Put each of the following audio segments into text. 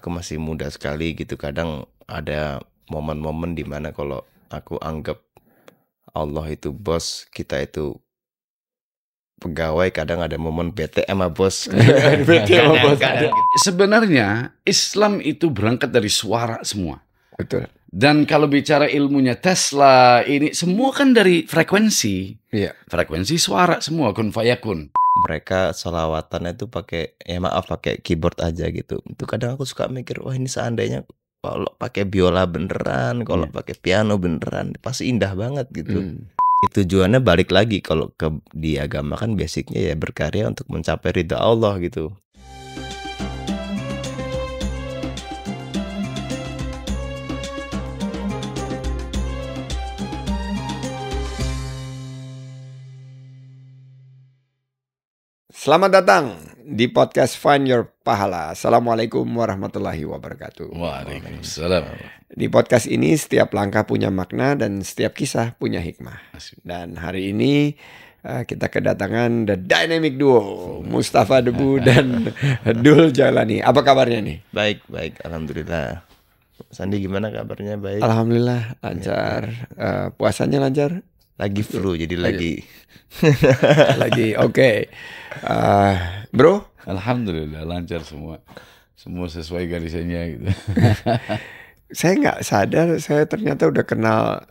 aku masih muda sekali gitu. Kadang ada momen-momen dimana kalau aku anggap Allah itu bos, kita itu pegawai, kadang ada momen bete sama bos. Bete sama bos. Sebenarnya Islam itu berangkat dari suara semua. Betul. Dan kalau bicara ilmunya Tesla, ini semua kan dari frekuensi. Iya. Frekuensi suara semua, kun fayakun. Mereka sholawatan itu pakai, ya maaf, pakai keyboard aja gitu. Itu kadang aku suka mikir, wah ini seandainya kalau pakai biola beneran, kalau pakai piano beneran, pasti indah banget gitu. Tujuannya balik lagi kalau di agama kan basicnya ya berkarya untuk mencapai ridha Allah gitu. Selamat datang di podcast Find Your Pahala. Assalamualaikum warahmatullahi wabarakatuh. Waalaikumsalam. Di podcast ini setiap langkah punya makna dan setiap kisah punya hikmah. Dan hari ini kita kedatangan The Dynamic Duo, Mustafa Debu dan Dul Jalani. Apa kabarnya nih? Baik, Alhamdulillah. Sandi gimana kabarnya? Baik. Alhamdulillah lancar. Puasanya lancar? Lagi flu jadi lagi Oke. Bro? Alhamdulillah lancar semua. Semua sesuai garisnya gitu. Saya nggak sadar, saya ternyata udah kenal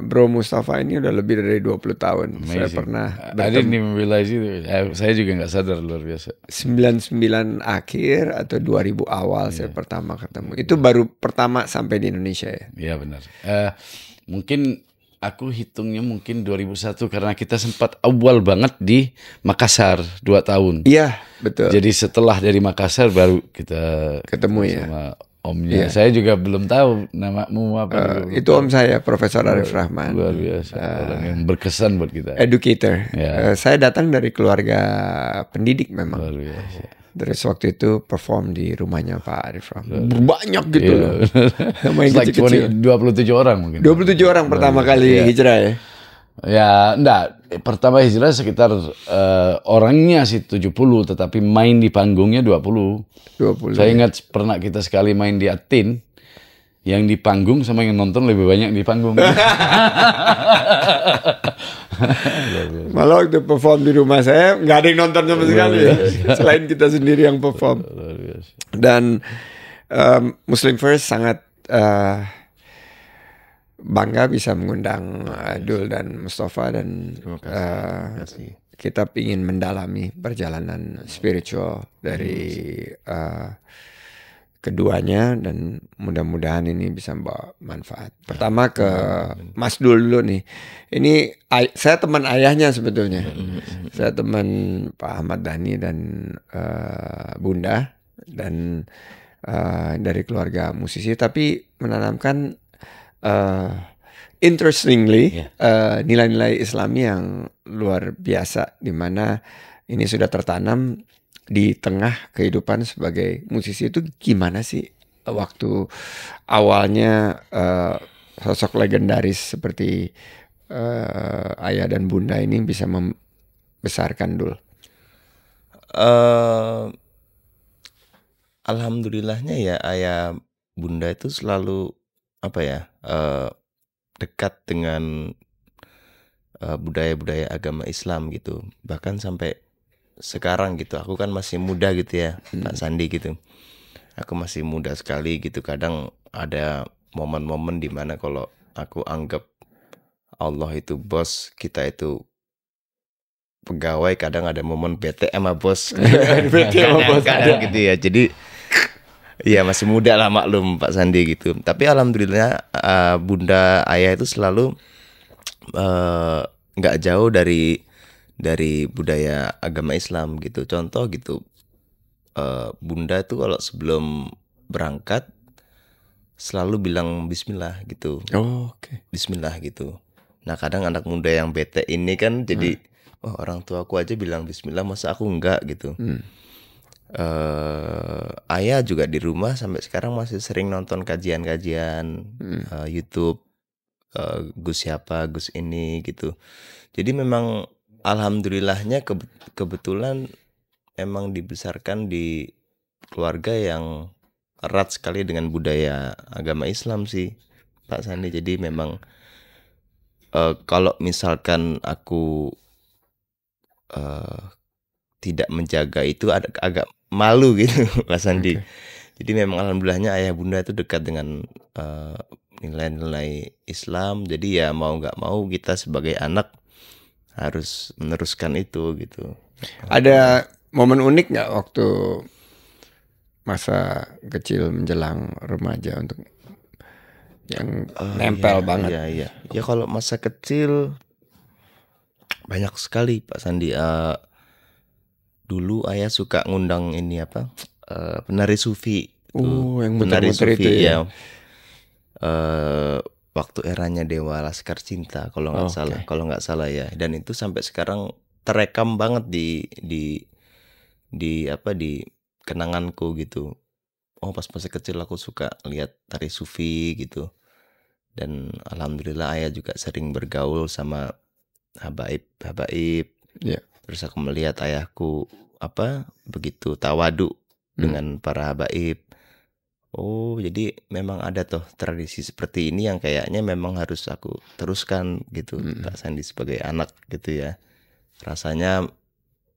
Bro Mustafa ini udah lebih dari 20 tahun. Amazing. Saya pernah I didn't even realize itu. Saya juga nggak sadar, luar biasa. 99 akhir atau 2000 awal saya pertama ketemu. Itu baru pertama sampai di Indonesia ya? Iya benar. Mungkin aku hitungnya mungkin 2001 karena kita sempat awal banget di Makassar 2 tahun. Iya, betul. Jadi setelah dari Makassar baru kita Ketemu ya. sama omnya. Saya juga belum tahu namamu apa. Itu om saya, Profesor Arif Rahman. Luar biasa. Orang yang berkesan buat kita. Educator. Ya. Saya datang dari keluarga pendidik memang. Luar biasa. Terus waktu itu perform di rumahnya Pak Arif Rahman. Banyak gitu loh. Main Like kecil-kecil. 27 orang mungkin. 27 orang pertama kali hijrah ya? Ya enggak. Pertama hijrah sekitar orangnya sih 70. Tetapi main di panggungnya 20. Saya ingat pernah kita sekali main di Atin. Yang di panggung sama yang nonton lebih banyak di panggung. Malah waktu perform di rumah saya nggak ada yang nonton sama sekali ya. Selain kita sendiri yang perform. Dan Muslim First sangat bangga bisa mengundang Dul dan Mustafa. Dan kita ingin mendalami perjalanan spiritual dari keduanya, dan mudah-mudahan ini bisa membawa manfaat. Pertama ke Mas Dul dulu nih. Ini saya teman ayahnya sebetulnya. Saya teman Pak Ahmad Dhani dan Bunda, dan dari keluarga musisi, tapi menanamkan interestingly nilai-nilai Islami yang luar biasa, di mana ini sudah tertanam di tengah kehidupan sebagai musisi. Itu gimana sih waktu awalnya sosok legendaris seperti ayah dan bunda ini bisa membesarkan Dul? Alhamdulillahnya ya ayah bunda itu selalu dekat dengan budaya-budaya agama Islam gitu. Bahkan sampai sekarang gitu, aku kan masih muda gitu ya, Pak Sandi gitu. Aku masih muda sekali gitu. Kadang ada momen-momen dimana kalau aku anggap Allah itu bos, kita itu pegawai, kadang ada momen bete sama bos. Bete sama bos kadang gitu ya. Jadi ya masih muda lah, maklum Pak Sandi gitu. Tapi alhamdulillah bunda ayah itu selalu nggak jauh dari budaya agama Islam gitu. Contoh gitu, bunda tuh kalau sebelum berangkat selalu bilang Bismillah gitu. Oke. Bismillah gitu. Nah kadang anak muda yang bete ini kan jadi, oh orang tua aku aja bilang Bismillah, masa aku enggak gitu. Ayah juga di rumah sampai sekarang masih sering nonton kajian-kajian YouTube, Gus siapa, Gus ini gitu. Jadi memang alhamdulillahnya kebetulan emang dibesarkan di keluarga yang erat sekali dengan budaya agama Islam sih, Pak Sandi. Jadi memang kalau misalkan aku tidak menjaga itu agak malu gitu, Pak Sandi. Jadi memang alhamdulillahnya ayah bunda itu dekat dengan nilai-nilai Islam. Jadi ya mau nggak mau kita sebagai anak harus meneruskan itu gitu. Ada momen unik nggak waktu masa kecil menjelang remaja untuk yang nempel banget? Iya. Ya kalau masa kecil banyak sekali Pak Sandi. Dulu ayah suka ngundang ini penari sufi. Yang Penari muter-muter itu sufi ya. Waktu eranya Dewa Laskar Cinta kalau nggak salah ya. Dan itu sampai sekarang terekam banget di kenanganku gitu. Oh, pas masa kecil aku suka lihat tari sufi gitu. Dan alhamdulillah ayah juga sering bergaul sama habaib. Iya. Terus aku melihat ayahku begitu tawadu dengan para habaib. Oh, jadi memang ada tuh tradisi seperti ini yang kayaknya memang harus aku teruskan gitu, Pak Sandi, sebagai anak gitu ya. Rasanya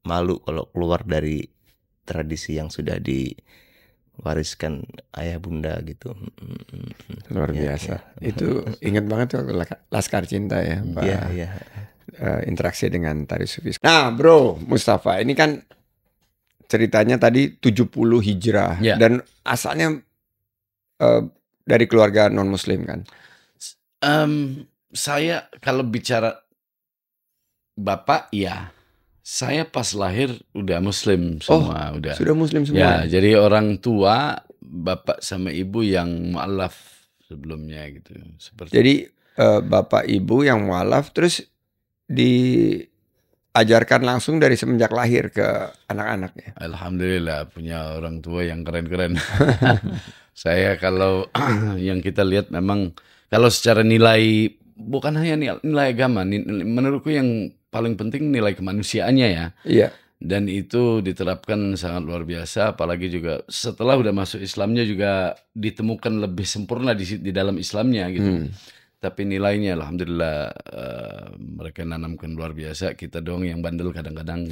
malu kalau keluar dari tradisi yang sudah diwariskan ayah bunda gitu. Luar biasa. Itu ingat banget waktu Laskar Cinta ya, Pak. Iya. Interaksi dengan tari sufi. Nah, Bro Mustafa, ini kan ceritanya tadi 70 hijrah dan asalnya dari keluarga non muslim kan. Saya kalau bicara bapak ya, saya pas lahir udah muslim semua. Udah. Sudah muslim semua. Ya, jadi orang tua bapak sama ibu yang mu'alaf sebelumnya gitu. Jadi bapak ibu yang mu'alaf terus diajarkan langsung dari semenjak lahir ke anak-anaknya. Alhamdulillah punya orang tua yang keren-keren. Saya kalau yang kita lihat memang kalau secara nilai, bukan hanya nilai agama, menurutku yang paling penting nilai kemanusiaannya ya. Iya. Dan itu diterapkan sangat luar biasa, apalagi juga setelah udah masuk Islamnya juga ditemukan lebih sempurna di dalam Islamnya gitu. Tapi nilainya alhamdulillah mereka nanamkan luar biasa, kita dong yang bandel kadang-kadang.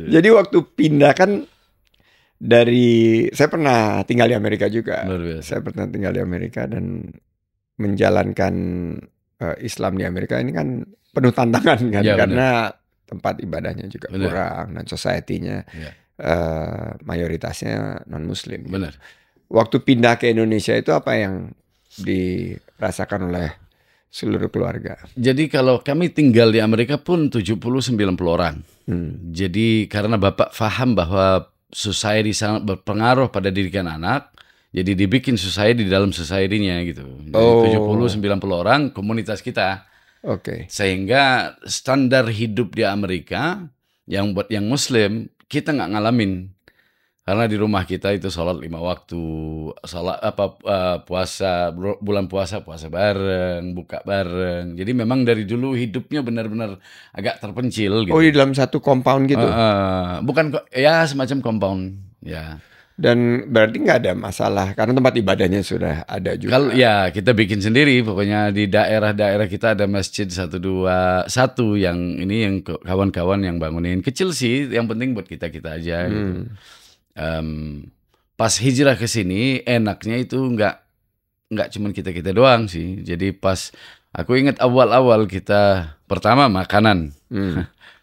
Jadi waktu pindah kan saya pernah tinggal di Amerika juga. Saya pernah tinggal di Amerika dan menjalankan Islam di Amerika ini kan penuh tantangan kan, karena tempat ibadahnya juga kurang dan society-nya mayoritasnya non muslim. Benar. Waktu pindah ke Indonesia itu apa yang dirasakan oleh seluruh keluarga? Jadi kalau kami tinggal di Amerika pun 70-90 orang. Jadi karena Bapak paham bahwa society sangat berpengaruh pada didikan anak, jadi dibikin society di dalam society-nya gitu. Jadi 70-90 orang komunitas kita. Sehingga standar hidup di Amerika yang buat yang muslim kita nggak ngalamin. Karena di rumah kita itu sholat 5 waktu, sholat puasa, bulan puasa bareng, buka bareng. Jadi memang dari dulu hidupnya benar-benar agak terpencil gitu. Oh, di dalam satu compound gitu? Bukan, ya semacam compound, ya. Dan berarti nggak ada masalah karena tempat ibadahnya sudah ada juga. Kalau ya kita bikin sendiri, pokoknya di daerah-daerah kita ada masjid satu yang ini yang kawan-kawan yang bangunin. Kecil sih, yang penting buat kita aja gitu. Pas hijrah ke sini enaknya itu nggak cuman kita doang sih. Jadi pas aku ingat awal-awal kita pertama makanan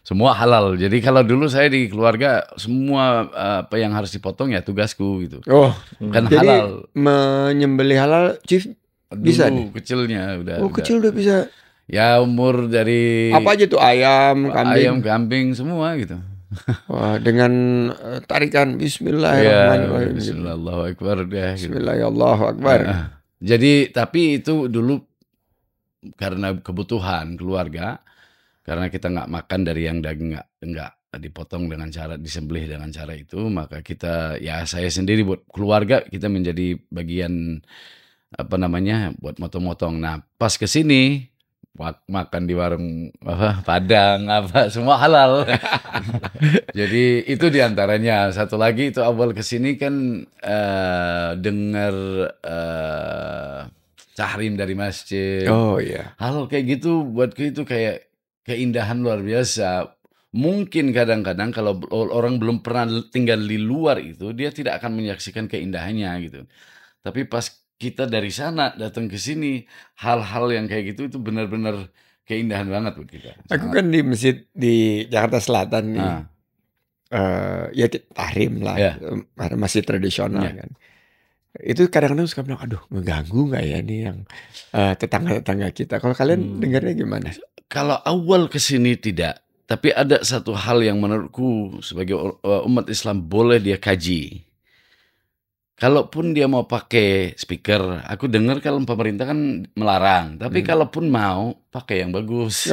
semua halal. Jadi kalau dulu saya di keluarga semua apa yang harus dipotong ya tugasku gitu. Kan jadi halal. Menyembelih halal Chief bisa nih? Kecilnya udah. Kecil udah bisa. Ya umur dari apa aja tuh ayam, kambing semua gitu. Wah, dengan tarikan Bismillahirrahmanirrahim. Bismillahirrahmanirrahim. Bismillahirrahmanirrahim. Jadi tapi itu dulu karena kebutuhan keluarga, karena kita nggak makan dari yang daging nggak dipotong dengan cara disembelih dengan cara itu, maka kita ya saya sendiri buat keluarga kita menjadi bagian buat motong-motong. Nah pas kesini makan di warung Padang semua halal. Jadi itu diantaranya. Satu lagi itu awal kesini kan dengar tahrim dari masjid. Oh iya. Hal kayak gitu buatku itu kayak keindahan luar biasa. Mungkin kadang-kadang kalau orang belum pernah tinggal di luar itu, dia tidak akan menyaksikan keindahannya gitu. Tapi pas kita dari sana datang ke sini, hal-hal yang kayak gitu itu benar-benar keindahan banget buat kita. Aku kan di masjid di Jakarta Selatan nih. Ya tahrim lah, masih tradisional kan. Itu kadang-kadang suka bilang, aduh ngeganggu nggak ya nih yang tetangga-tetangga kita. Kalau kalian dengarnya gimana? Kalau awal kesini tidak, tapi ada satu hal yang menurutku sebagai umat Islam boleh dia kaji. Kalaupun dia mau pakai speaker, aku dengar kalau pemerintah kan melarang. Tapi kalaupun mau, pakai yang bagus.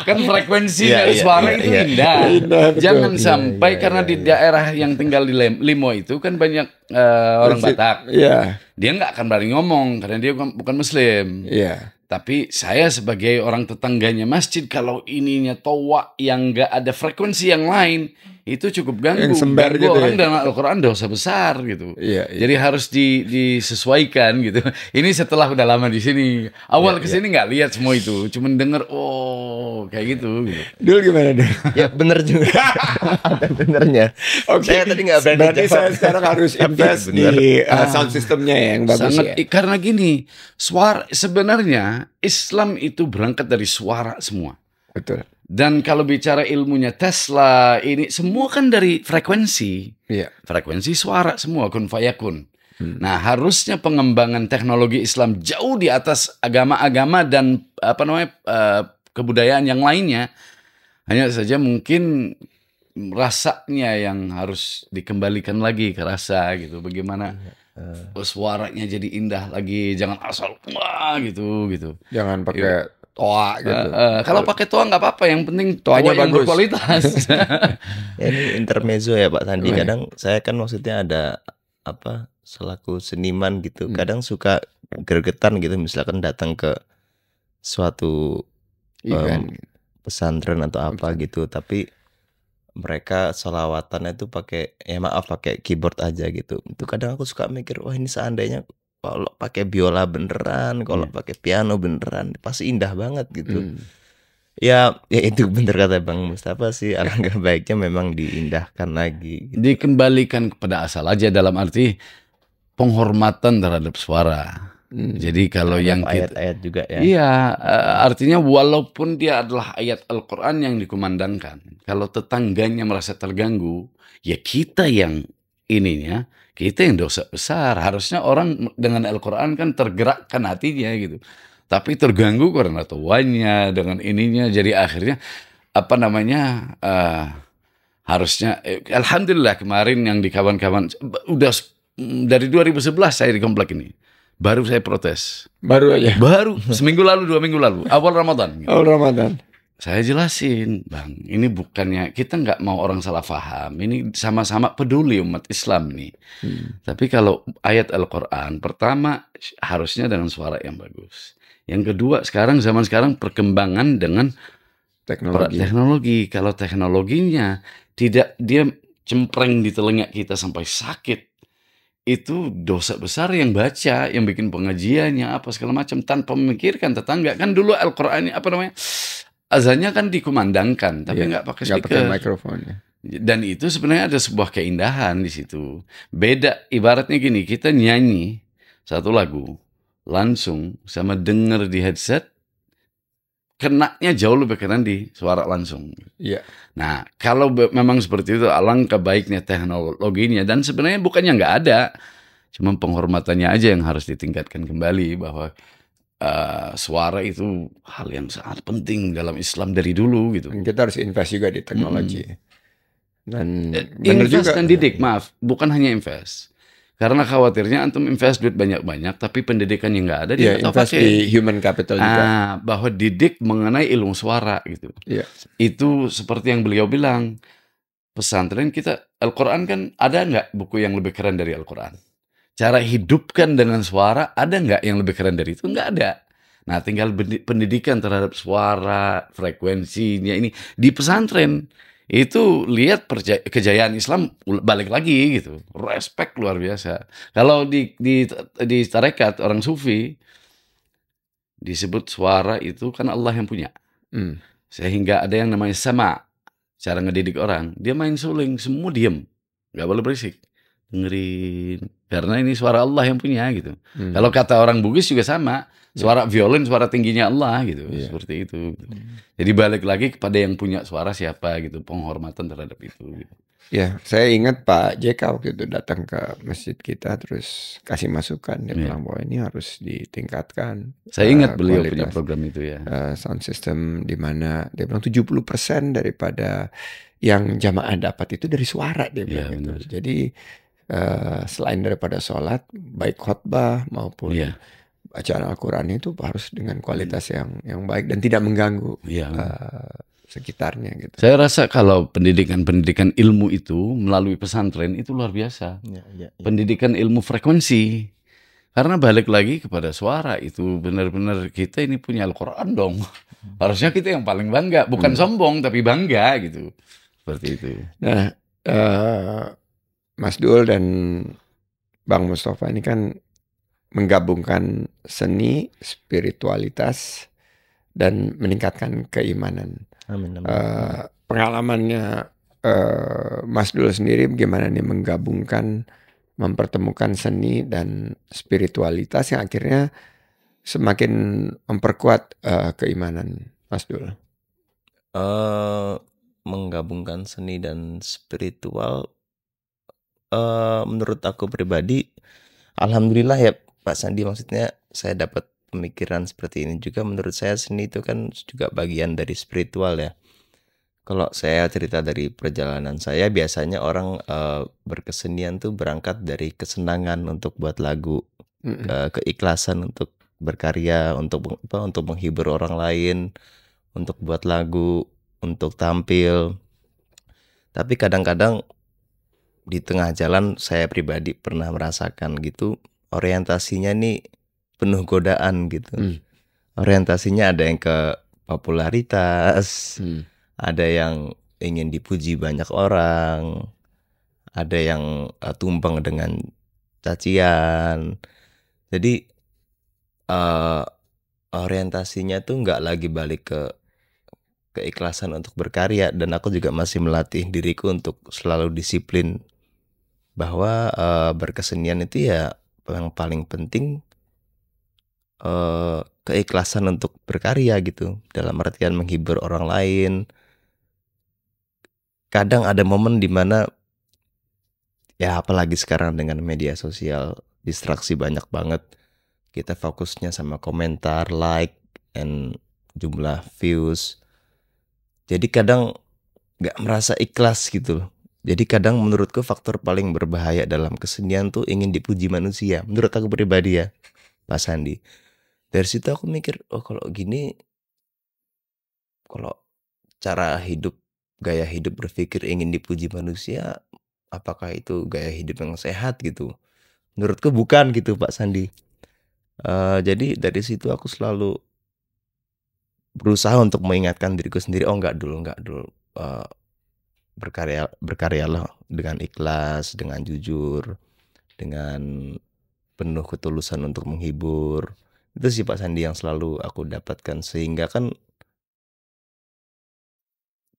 Kan frekuensi dari suara itu indah. Jangan sampai karena di daerah yang tinggal di Limo itu kan banyak orang Batak. Dia nggak akan berani ngomong karena dia bukan Muslim. Tapi saya sebagai orang tetangganya masjid, kalau ininya toa yang nggak ada frekuensi yang lain, itu cukup ganggu. Ganggu orang dengan Al-Quran dosa besar gitu. Jadi harus disesuaikan gitu. Ini setelah udah lama di sini. Awal kesini nggak lihat semua itu, cuman denger kayak gitu. Dul gimana Dul? Ya bener juga. Ada benernya. Saya tadi nggak berani berarti saya sekarang harus invest di sound systemnya yang bagus. Karena gini, suara sebenarnya Islam itu berangkat dari suara semua. Betul. Dan kalau bicara ilmunya Tesla, ini semua kan dari frekuensi. Frekuensi suara semua, kun fayakun. Nah, harusnya pengembangan teknologi Islam jauh di atas agama-agama dan kebudayaan yang lainnya. Hanya saja mungkin rasanya yang harus dikembalikan lagi ke rasa gitu. Bagaimana suaranya jadi indah lagi, jangan asal gitu. Jangan pakai toa gitu. Kalau pakai toa nggak apa-apa, yang penting toanya yang bagus, berkualitas. Ini intermezzo ya Pak Sandi. Kadang saya kan maksudnya ada selaku seniman gitu. Kadang suka gregetan gitu, misalkan datang ke suatu pesantren atau apa gitu, tapi mereka sholawatannya tuh pakai pakai keyboard aja gitu. Itu kadang aku suka mikir, wah ini seandainya kalau pakai biola beneran, kalau pakai piano beneran, pasti indah banget gitu. Ya itu bener kata Bang Mustafa sih, alangkah baiknya memang diindahkan lagi gitu. Dikembalikan kepada asal aja, dalam arti penghormatan terhadap suara. Jadi kalau yang ayat-ayat juga ya. Iya, artinya walaupun dia adalah ayat Al-Quran yang dikumandangkan, kalau tetangganya merasa terganggu, ya kita yang kita yang dosa besar. Harusnya orang dengan Al-Quran kan tergerakkan hatinya gitu. Tapi terganggu karena tuannya dengan ininya, jadi akhirnya harusnya alhamdulillah kemarin yang di kawan-kawan udah dari 2011 saya di komplek ini. Baru saya protes. Baru aja. Baru seminggu lalu, 2 minggu lalu, awal Ramadan. Awal Ramadan. Saya jelasin, Bang, ini bukannya kita nggak mau orang salah paham. Ini sama-sama peduli umat Islam nih. Tapi kalau ayat Al-Quran, pertama harusnya dengan suara yang bagus. Yang kedua, zaman sekarang perkembangan dengan teknologi. Kalau teknologinya tidak dia cempreng di telinga kita sampai sakit, itu dosa besar yang baca, yang bikin pengajiannya apa segala macam tanpa memikirkan tetangga. Kan dulu Al-Qur'an azannya kan dikumandangkan, tapi nggak pakai speaker, pakai mikrofon. Dan itu sebenarnya ada sebuah keindahan di situ. Beda, ibaratnya gini, kita nyanyi satu lagu langsung sama denger di headset, kenanya jauh lebih keren di suara langsung. Nah, kalau memang seperti itu, alangkah baiknya teknologinya. Dan sebenarnya bukannya nggak ada, cuma penghormatannya aja yang harus ditingkatkan kembali, bahwa suara itu hal yang sangat penting dalam Islam dari dulu gitu. Kita harus invest juga di teknologi. Dan invest dan didik, bukan hanya invest. Karena khawatirnya antum invest duit banyak-banyak, tapi pendidikannya nggak ada, dia nggak invest di human capital juga. Bahwa didik mengenai ilmu suara gitu. Itu seperti yang beliau bilang, pesantren kita, Al-Quran kan ada nggak buku yang lebih keren dari Al-Quran? Cara hidupkan dengan suara, ada nggak yang lebih keren dari itu? Nggak ada. Nah, tinggal pendidikan terhadap suara, frekuensinya ini di pesantren itu lihat kejayaan Islam balik lagi gitu, respect luar biasa. Kalau di tarekat orang sufi disebut suara itu kan Allah yang punya, sehingga ada yang namanya sama cara ngedidik orang. Dia main suling, semua diem, nggak boleh berisik, dengerin, karena ini suara Allah yang punya gitu. Kalau kata orang Bugis juga sama. Suara violin, suara tingginya Allah gitu, seperti itu. Jadi balik lagi kepada yang punya suara siapa gitu, penghormatan terhadap itu. Gitu. Ya, saya ingat Pak JK waktu itu datang ke masjid kita terus kasih masukan, dia bilang bahwa ini harus ditingkatkan. Saya ingat beliau punya program itu ya. Sound system di mana dia bilang 70% daripada yang jamaah dapat itu dari suara dia bilang gitu. Jadi selain daripada sholat, baik khotbah maupun bacaan Al-Quran itu harus dengan kualitas yang baik dan tidak mengganggu sekitarnya gitu. Saya rasa kalau pendidikan ilmu itu melalui pesantren itu luar biasa. Pendidikan ilmu frekuensi. Karena balik lagi kepada suara itu benar-benar kita ini punya Al-Quran dong. Harusnya kita yang paling bangga, bukan sombong tapi bangga gitu. Seperti itu. Nah, Mas Dul dan Bang Mustafa ini kan menggabungkan seni, spiritualitas, dan meningkatkan keimanan. Amin. Pengalamannya Mas Dul sendiri bagaimana nih menggabungkan, mempertemukan seni dan spiritualitas yang akhirnya semakin memperkuat keimanan Mas Dul? Menggabungkan seni dan spiritual, menurut aku pribadi, alhamdulillah ya Pak Sandi, maksudnya saya dapat pemikiran seperti ini juga. Menurut saya seni itu kan juga bagian dari spiritual ya. Kalau saya cerita dari perjalanan saya, biasanya orang berkesenian tuh berangkat dari kesenangan untuk buat lagu, keikhlasan untuk berkarya, untuk menghibur orang lain, untuk buat lagu, untuk tampil. Tapi kadang-kadang di tengah jalan saya pribadi pernah merasakan gitu, orientasinya nih penuh godaan gitu. Orientasinya ada yang ke popularitas, ada yang ingin dipuji banyak orang, ada yang tumbang dengan cacian. Jadi orientasinya tuh nggak lagi balik ke keikhlasan untuk berkarya. Dan aku juga masih melatih diriku untuk selalu disiplin bahwa berkesenian itu ya yang paling penting keikhlasan untuk berkarya gitu, dalam artian menghibur orang lain. Kadang ada momen dimana ya apalagi sekarang dengan media sosial, distraksi banyak banget, kita fokusnya sama komentar, like, and jumlah views. Jadi kadang gak merasa ikhlas gitu loh. Jadi kadang menurutku faktor paling berbahaya dalam kesenian tuh ingin dipuji manusia. Menurut aku pribadi ya, Pak Sandi. Dari situ aku mikir, oh kalau gini, kalau cara hidup, gaya hidup berpikir ingin dipuji manusia, apakah itu gaya hidup yang sehat gitu? Menurutku bukan gitu Pak Sandi. Jadi dari situ aku selalu berusaha untuk mengingatkan diriku sendiri, oh enggak dulu, berkaryalah dengan ikhlas, dengan jujur, dengan penuh ketulusan untuk menghibur. Itu sih Pak Sandi yang selalu aku dapatkan, sehingga kan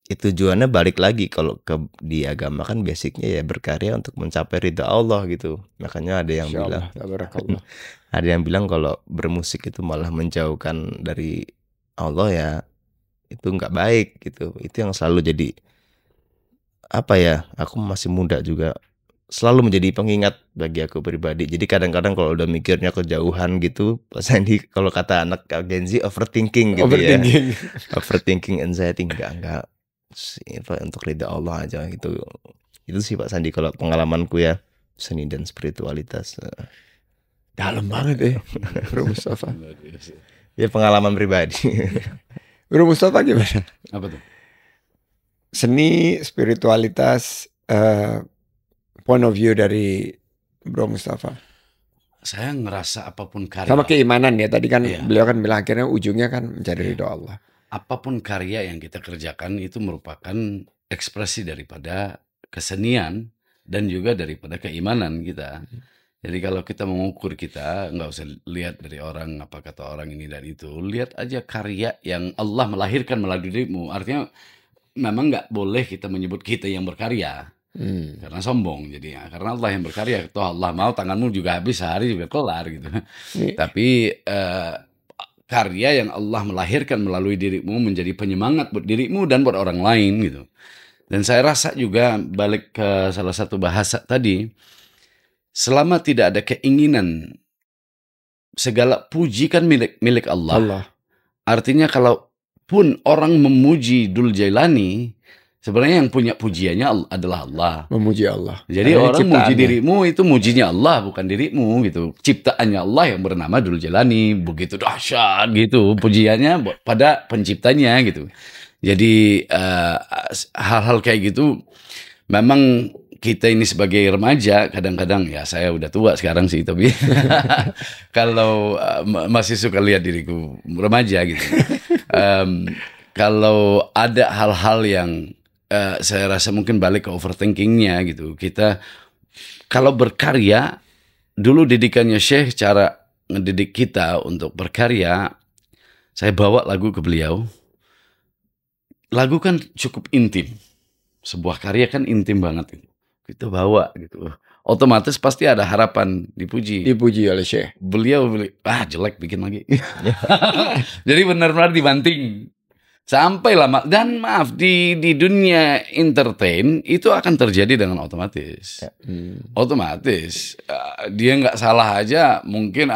itu tujuannya balik lagi kalau di agama kan basicnya ya berkarya untuk mencapai ridha Allah gitu. Makanya ada yang bilang ada yang bilang kalau bermusik itu malah menjauhkan dari Allah, ya itu nggak baik gitu. Itu yang selalu jadi apa ya, aku masih muda juga, selalu menjadi pengingat bagi aku pribadi. Jadi kadang-kadang kalau udah mikirnya kejauhan gitu, Pak Sandi, kalau kata anak Gen Z, overthinking gitu ya. Overthinking, anxiety, enggak. Untuk ridha Allah aja gitu. Itu sih Pak Sandi kalau pengalamanku ya, seni dan spiritualitas. Dalam banget Bro Mustafa. Ya pengalaman pribadi. Bro Mustafa gimana? Apa tuh? Seni, spiritualitas, point of view dari Bro Mustafa. Saya ngerasa apapun karya. Sama keimanan ya, tadi kan Iya. beliau kan bilang akhirnya ujungnya kan mencari ridho Allah. Apapun karya yang kita kerjakan itu merupakan ekspresi daripada kesenian dan juga daripada keimanan kita. Jadi kalau kita mengukur, kita nggak usah lihat dari orang, apa kata orang ini dan itu. Lihat aja karya yang Allah melahirkan melalui dirimu. Artinya memang nggak boleh kita menyebut kita yang berkarya. Karena sombong jadinya. Karena Allah yang berkarya. Toh Allah mau tanganmu juga habis, sehari juga kelar gitu. Tapi karya yang Allah melahirkan melalui dirimu menjadi penyemangat buat dirimu dan buat orang lain gitu. Dan saya rasa juga balik ke salah satu bahasa tadi, selama tidak ada keinginan, segala puji kan milik Allah. Artinya kalaupun orang memuji Dul Jailani, sebenarnya yang punya pujiannya adalah Allah. Memuji Allah. Jadi orang muji dirimu itu mujinya Allah, bukan dirimu gitu. Ciptaannya Allah yang bernama Dul Jailani, begitu dahsyat gitu pujiannya pada penciptanya gitu. Jadi hal-hal kayak gitu memang kita ini sebagai remaja kadang-kadang, ya saya udah tua sekarang sih, tapi kalau masih suka lihat diriku remaja gitu. Kalau ada hal-hal yang saya rasa mungkin balik ke overthinkingnya gitu. Kita kalau berkarya, dulu didikannya Syekh, cara ngedidik kita untuk berkarya, saya bawa lagu ke beliau. Lagu kan cukup intim. Sebuah karya kan intim banget. Kita bawa gitu. Otomatis pasti ada harapan dipuji. Dipuji oleh Syekh. Beliau jelek, bikin lagi. Jadi benar-benar dibanting. Sampai lama. Dan maaf, di dunia entertain itu akan terjadi dengan otomatis. Otomatis. Dia nggak salah aja, mungkin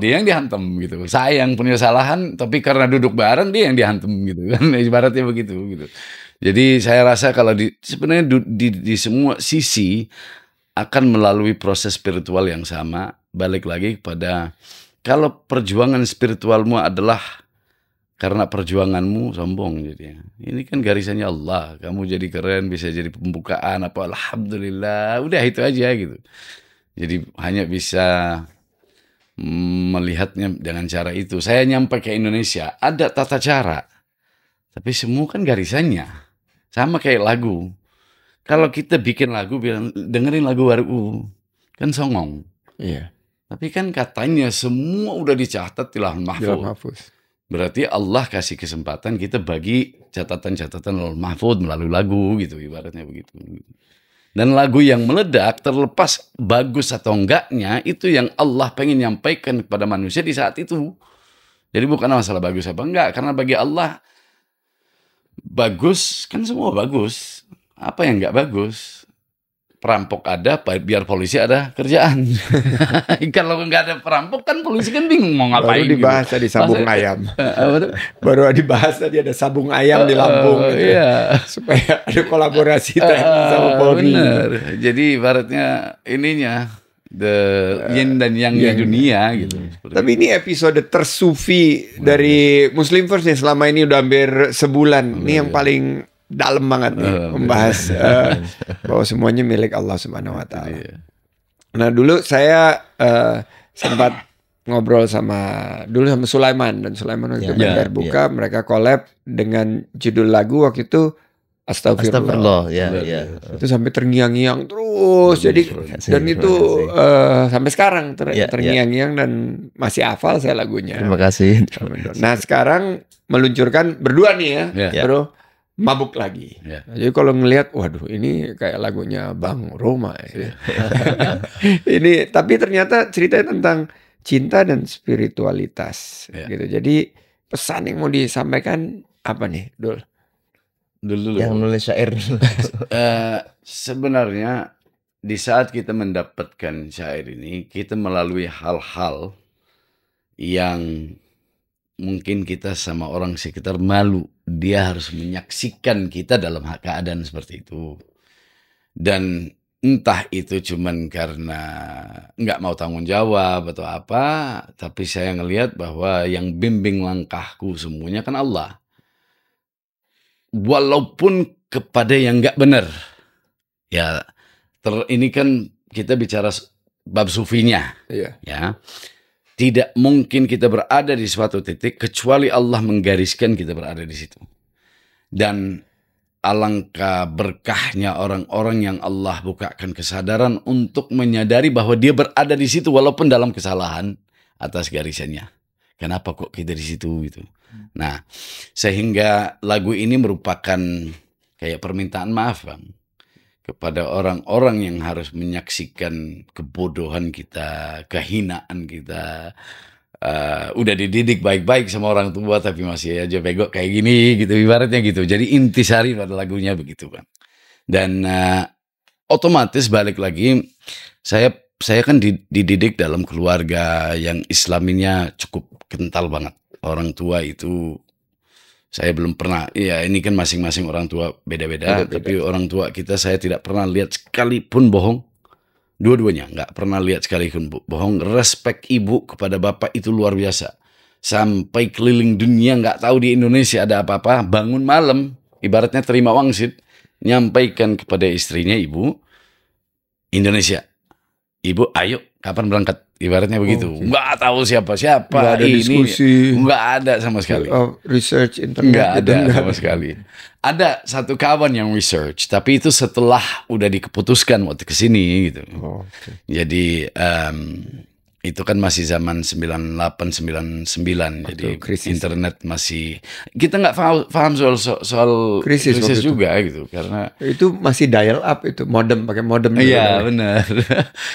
dia yang dihantam gitu. Saya yang punya kesalahan, tapi karena duduk bareng dia yang dihantam gitu kan. Ibaratnya begitu gitu. Jadi saya rasa kalau sebenarnya di semua sisi akan melalui proses spiritual yang sama. Balik lagi kepada, kalau perjuangan spiritualmu adalah karena perjuanganmu, sombong jadinya. Ini kan garisannya Allah. Kamu jadi keren, bisa jadi pembukaan apa, alhamdulillah. Udah itu aja gitu. Jadi hanya bisa melihatnya dengan cara itu. Saya nyampe ke Indonesia, ada tata cara. Tapi semua kan garisannya. Sama kayak lagu. Kalau kita bikin lagu, bilang dengerin lagu baru, kan songong. Iya. Tapi kan katanya semua udah dicatat di Lauhul Mahfuz. Berarti Allah kasih kesempatan kita bagi catatan-catatan Lauhul Mahfuz melalui lagu gitu, ibaratnya begitu. Dan lagu yang meledak, terlepas bagus atau enggaknya, itu yang Allah pengen nyampaikan kepada manusia di saat itu. Jadi bukan masalah bagus apa enggak, karena bagi Allah bagus kan semua bagus. Apa yang enggak bagus? Perampok ada, biar polisi ada kerjaan. Kalau nggak ada perampok kan polisi kan bingung mau ngapain. Baru dibahas tadi sabung ayam. Baru dibahas tadi ada sabung ayam di Lampung. Gitu. Iya. Supaya ada kolaborasi sama Polri. Benar. Jadi ibaratnya ininya the yin dan yang dunia gitu. Tapi ini episode tersufi dari Muslim First nih, selama ini udah hampir sebulan. Ini yang paling dalam banget nih, membahas bahwa semuanya milik Allah Subhanahu wa Ta'ala. Nah, dulu saya sempat ngobrol sama Sulaiman, dan Sulaiman waktu itu benar buka, mereka collab dengan judul lagu waktu itu Astagfirullah. Itu sampai terngiang-ngiang terus. Jadi dan itu sampai sekarang terngiang-ngiang dan masih hafal saya lagunya. Terima kasih. Nah, sekarang meluncurkan berdua nih ya, bro. Mabuk lagi. Jadi kalau ngelihat, waduh ini kayak lagunya Bang Roma ya. Ini tapi ternyata ceritanya tentang cinta dan spiritualitas gitu. Jadi pesan yang mau disampaikan apa nih, Dul? Dulu. Yang nulis syair. Sebenarnya di saat kita mendapatkan syair ini, kita melalui hal-hal yang mungkin kita sama orang sekitar malu. Dia harus menyaksikan kita dalam keadaan seperti itu. Dan entah itu cuman karena nggak mau tanggung jawab atau apa, tapi saya ngelihat bahwa yang bimbing langkahku semuanya kan Allah. Walaupun kepada yang nggak benar. Ya, ini kan kita bicara bab sufinya. Iya. Ya, tidak mungkin kita berada di suatu titik kecuali Allah menggariskan kita berada di situ. Dan alangkah berkahnya orang-orang yang Allah bukakan kesadaran untuk menyadari bahwa dia berada di situ walaupun dalam kesalahan atas garisannya. Kenapa kok kita di situ gitu. Nah, sehingga lagu ini merupakan kayak permintaan maaf, Bang, kepada orang-orang yang harus menyaksikan kebodohan kita, kehinaan kita. Udah dididik baik-baik sama orang tua tapi masih aja bego kayak gini gitu, ibaratnya gitu. Jadi intisari pada lagunya begitu, Bang. Dan otomatis balik lagi, saya kan dididik dalam keluarga yang Islaminya cukup kental banget. Orang tua itu saya belum pernah, ya ini kan masing-masing orang tua beda-beda, tapi orang tua kita saya tidak pernah lihat sekalipun bohong. Dua-duanya nggak pernah lihat sekalipun bohong. Respek ibu kepada bapak itu luar biasa. Sampai keliling dunia nggak tahu di Indonesia ada apa-apa, bangun malam, ibaratnya terima wangsit, nyampaikan kepada istrinya, ibu, Indonesia. Ibu, ayo kapan berangkat? Ibaratnya begitu. Nggak tahu siapa-siapa. Nggak ada diskusi. Nggak ada sama sekali. Research internet. Nggak ada sama sekali. Ada satu kawan yang research, tapi itu setelah udah dikeputuskan waktu kesini gitu. Jadi itu kan masih zaman 98, 99. Jadi krisis. internet masih, kita nggak paham soal krisis juga gitu. Karena itu masih dial up, itu modem, pakai modem. Iya benar.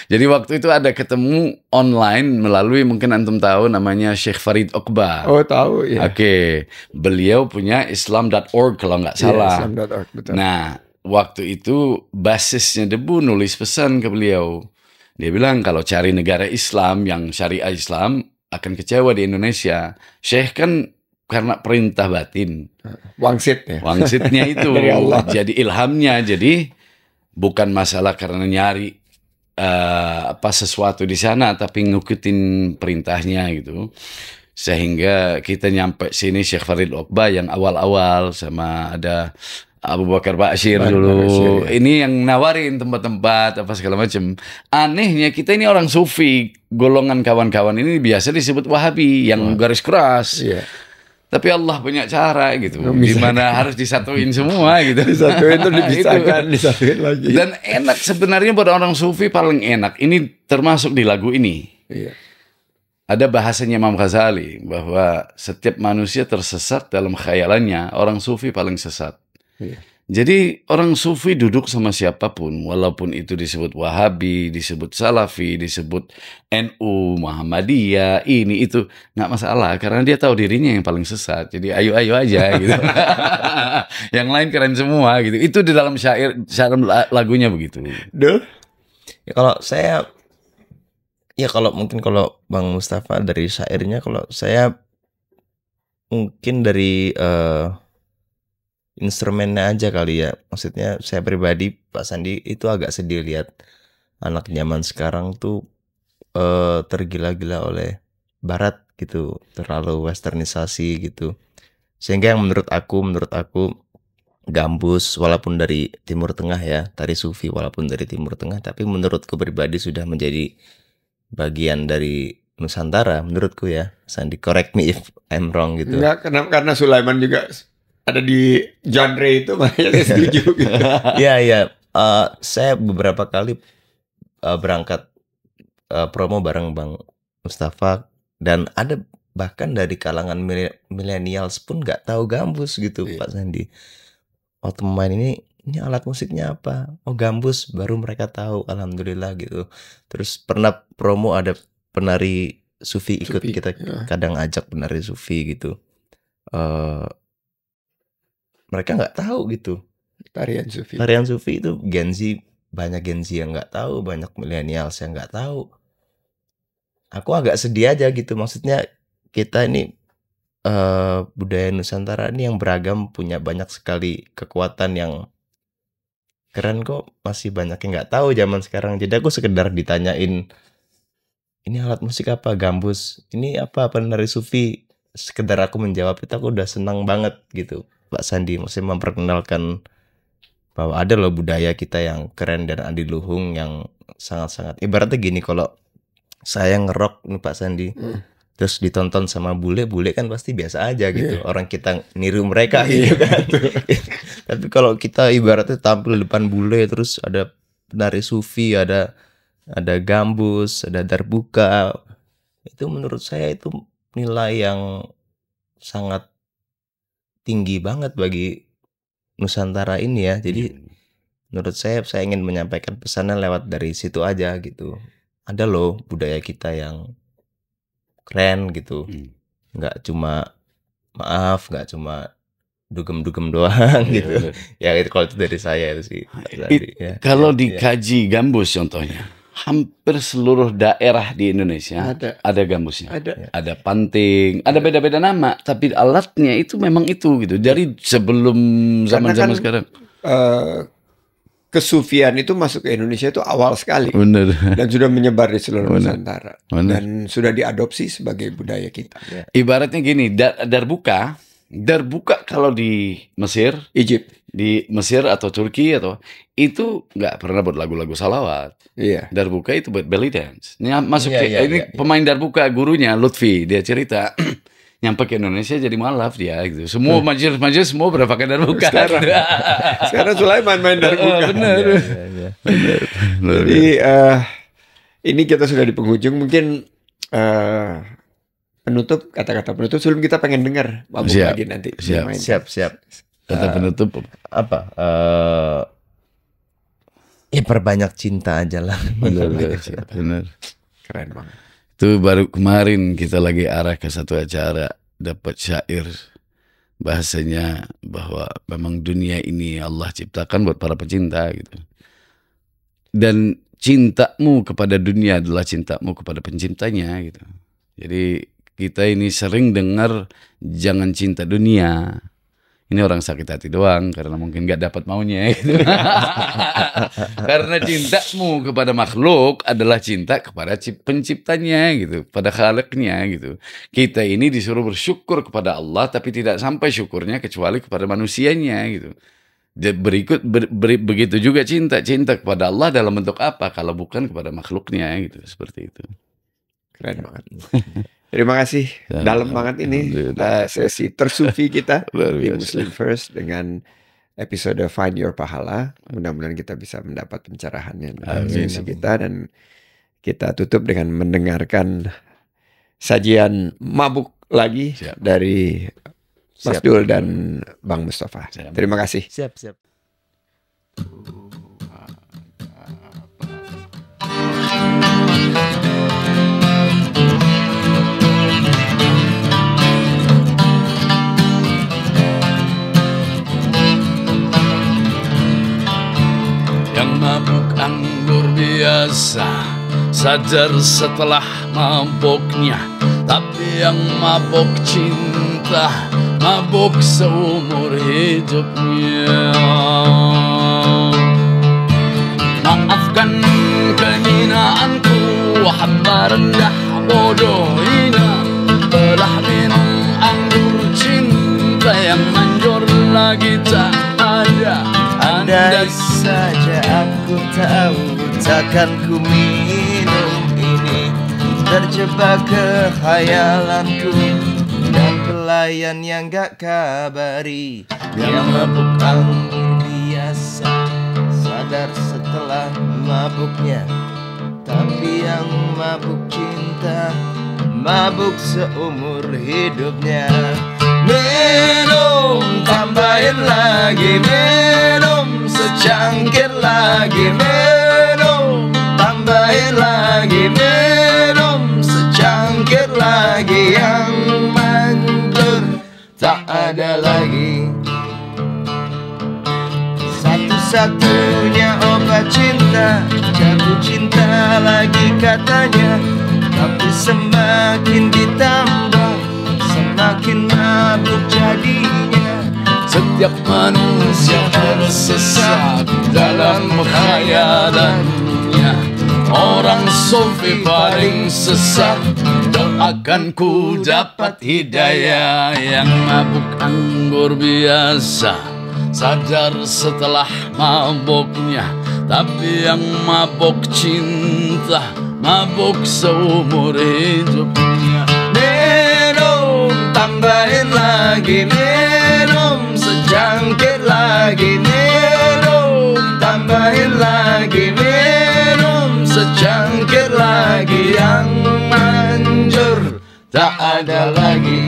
Jadi waktu itu ada ketemu online melalui, mungkin antum tahu namanya Syekh Farid Oqbah. Oh tahu ya. Oke, beliau punya Islam.org kalau nggak salah. Islam.org, betul. Nah, waktu itu basisnya Debu nulis pesan ke beliau. Dia bilang kalau cari negara Islam yang syariah Islam akan kecewa di Indonesia. Syekh kan karena perintah batin. Wangsit ya. Wangsitnya itu Dari Allah. jadi ilhamnya. Jadi bukan masalah karena nyari sesuatu di sana, tapi ngikutin perintahnya gitu. Sehingga kita nyampe sini Syekh Farid Oqbah yang awal-awal, sama ada Abu Bakar Ba'asyir dulu. Ya. Ini yang nawarin tempat-tempat apa segala macam. Anehnya kita ini orang sufi, golongan kawan-kawan ini biasa disebut Wahabi yang garis keras. Iya. Tapi Allah punya cara gitu, dimana harus disatuin semua gitu. Disatuin itu dipisahkan, disatuin lagi. Dan enak sebenarnya buat orang sufi, paling enak. Ini termasuk di lagu ini. Iya. Ada bahasanya Imam Ghazali bahwa setiap manusia tersesat dalam khayalannya, orang sufi paling sesat. Iya. Jadi orang sufi duduk sama siapapun, walaupun itu disebut Wahabi, disebut Salafi, disebut NU, Muhammadiyah, ini itu nggak masalah karena dia tahu dirinya yang paling sesat. Jadi ayo aja gitu. Yang lain keren semua gitu. Itu di dalam syair lagunya begitu. Duh. Ya kalau saya, ya kalau mungkin kalau Bang Mustafa dari syairnya, kalau saya mungkin dari instrumennya aja kali ya. Maksudnya saya pribadi, Pak Sandi, itu agak sedih lihat anak zaman sekarang tuh tergila-gila oleh Barat gitu, terlalu westernisasi gitu. Sehingga yang menurut aku gambus walaupun dari Timur Tengah ya, tari sufi walaupun dari Timur Tengah, tapi menurutku pribadi sudah menjadi bagian dari Nusantara menurutku ya. Sandi, correct me if I'm wrong gitu. Enggak, karena Sulaiman juga ada di genre itu, makanya saya setuju gitu. Iya. Saya beberapa kali berangkat promo bareng Bang Mustafa, dan ada bahkan dari kalangan millennials pun nggak tahu gambus gitu, Pak Sandi. Waktu main ini alat musiknya apa? Oh, gambus, baru mereka tahu, alhamdulillah gitu. Terus pernah promo ada penari sufi ikut, kita kadang ajak penari sufi gitu. Mereka nggak tahu gitu tarian sufi itu. Banyak Gen Z yang nggak tahu, banyak millennials yang nggak tahu. Aku agak sedih aja gitu, maksudnya kita ini budaya Nusantara ini yang beragam, punya banyak sekali kekuatan yang keren, kok masih banyak yang nggak tahu zaman sekarang. Jadi aku sekedar ditanyain, ini alat musik apa? Gambus. Ini apa? Penari sufi. Sekedar aku menjawab itu, aku udah senang banget gitu, Pak Sandi. Maksudnya memperkenalkan bahwa ada loh budaya kita yang keren dan adiluhung yang sangat-sangat. Ibaratnya gini, kalau saya ngerok nih Pak Sandi, terus ditonton sama bule kan pasti biasa aja gitu. Orang kita niru mereka gitu kan. Tapi kalau kita ibaratnya tampil depan bule, terus ada penari sufi, ada gambus, ada darbuka, itu menurut saya itu nilai yang sangat tinggi banget bagi Nusantara ini ya. Jadi menurut saya ingin menyampaikan pesannya lewat dari situ aja gitu. Ada loh budaya kita yang keren gitu. Nggak cuma dugem-dugem doang gitu. Ya itu kalau itu dari saya itu sih. Kalau dikaji gambus contohnya, hampir seluruh daerah di Indonesia ada gambusnya. Ada panting, ada beda-beda nama, tapi alatnya itu memang itu gitu. Dari sebelum zaman-zaman sekarang. Kesufian itu masuk ke Indonesia itu awal sekali. Bener. Dan sudah menyebar di seluruh Nusantara. Dan sudah diadopsi sebagai budaya kita. Ibaratnya gini, darbuka kalau di Mesir, Egypt, di Mesir atau Turki itu nggak pernah buat lagu-lagu salawat. Darbuka itu buat belly dance. Ini masuk pemain darbuka, gurunya Lutfi, dia cerita nyampe ke Indonesia jadi mualaf dia gitu. Semua majelis semua pada pakai darbuka. Sekarang Sulaiman main darbuka. Benar. Jadi ini kita sudah di penghujung, mungkin penutup, kata-kata penutup sebelum kita pengen dengar Mabuk lagi nanti. Siap. Kata penutup apa? Ya perbanyak cinta aja lah. Benar. Keren banget. Itu baru kemarin kita lagi arah ke satu acara, dapat syair bahasanya bahwa memang dunia ini Allah ciptakan buat para pecinta gitu. Dan cintamu kepada dunia adalah cintamu kepada penciptanya gitu. Jadi kita ini sering dengar jangan cinta dunia. Ini orang sakit hati doang karena mungkin gak dapat maunya gitu. Karena cintamu kepada makhluk adalah cinta kepada penciptanya gitu, pada Khaliqnya gitu. Kita ini disuruh bersyukur kepada Allah tapi tidak sampai syukurnya kecuali kepada manusianya gitu. Begitu juga cinta kepada Allah dalam bentuk apa kalau bukan kepada makhluknya gitu, seperti itu. Keren banget. Terima kasih, dalam banget ini sesi tersufi kita di Muslim First dengan episode Find Your Pahala. Mudah-mudahan kita bisa mendapat pencerahannya dalam sesi kita, dan kita tutup dengan mendengarkan sajian Mabuk lagi dari Mas Dul dan Bang Mustafa. Terima kasih. Siap. Yang mabuk anggur biasa sadar setelah mabuknya, tapi yang mabuk cinta mabuk seumur hidupnya. Maafkan kehinaanku, hamba rendah bodoh hina, telah minum anggur cinta yang manjur lagi tak ada. Andai saja aku tahu, takkan ku minum ini. Terjebak ke khayalanku dan pelayan yang gak kabari. Yang mabuk anggur biasa sadar setelah mabuknya, tapi yang mabuk cinta mabuk seumur hidupnya. Minum, tambahin lagi, minum secangkir lagi, minum, tambahin lagi, minum secangkir lagi. Yang manjur tak ada lagi, satu-satunya obat cinta. Jatuh cinta lagi katanya, tapi semakin ditambah semakin mabuk jadinya. Setiap manusia tersesat dalam khayalannya. Orang sufi paling sesat, doakan ku dapat hidayah. Yang mabuk anggur biasa sadar setelah mabuknya. Tapi yang mabuk cinta, mabuk seumur hidupnya. Minum, tambahin lagi, minum secangkir lagi, minum, tambahin lagi, minum secangkir lagi. Yang manjur tak ada lagi.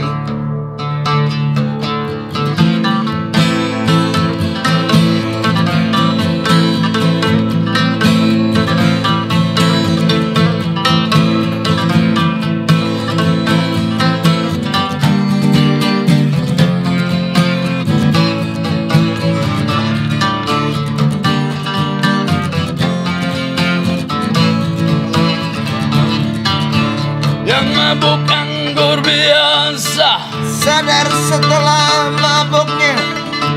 Yang mabuk anggur biasa, Sadar setelah mabuknya.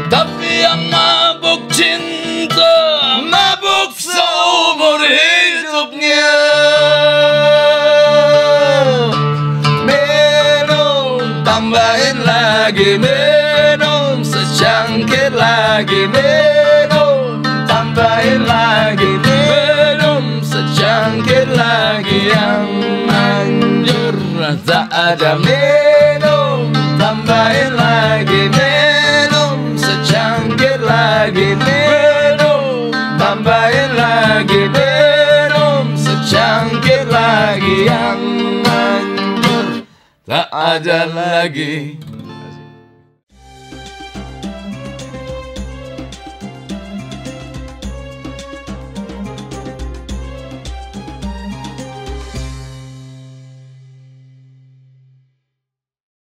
tapi yang mabuk cinta, mabuk seumur hidupnya. Minum, tambahin lagi, minum secangkir lagi, minum, tambahin lagi, minum secangkir lagi. Yang manjur tak ada. Minum, tambahin lagi, minum secangkir lagi, minum, tambahin lagi, minum secangkir lagi. Yang manjur tak ada lagi.